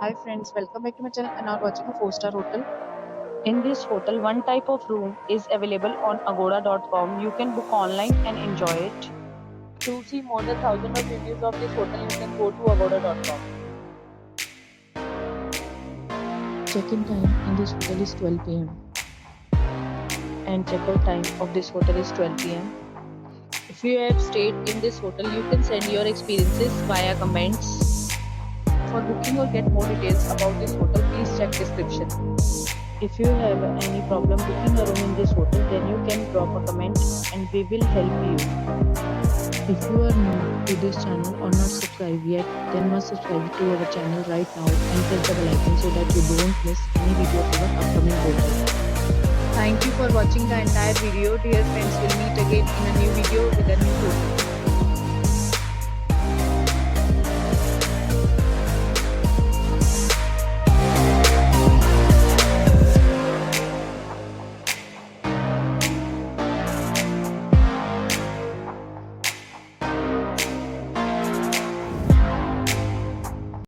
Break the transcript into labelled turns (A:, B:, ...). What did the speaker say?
A: Hi friends, welcome back to my channel and now watching a 4-star hotel. In this hotel, one type of room is available on agoda.com. You can book online and enjoy it. To see more than 1000 of reviews of this hotel, you can go to agoda.com. Check-in time in this hotel is 12 p.m. and check-out time of this hotel is 12 p.m. If you have stayed in this hotel, you can send your experiences via comments. For booking or get more details about this hotel, please check description. If you have any problem booking a room in this hotel, then you can drop a comment and we will help you. If you are new to this channel or not subscribed yet, then must subscribe to our channel right now and press the bell icon so that you don't miss any video of our upcoming hotel. Thank you for watching the entire video. Dear friends, we'll meet again in a new video with a new hotel.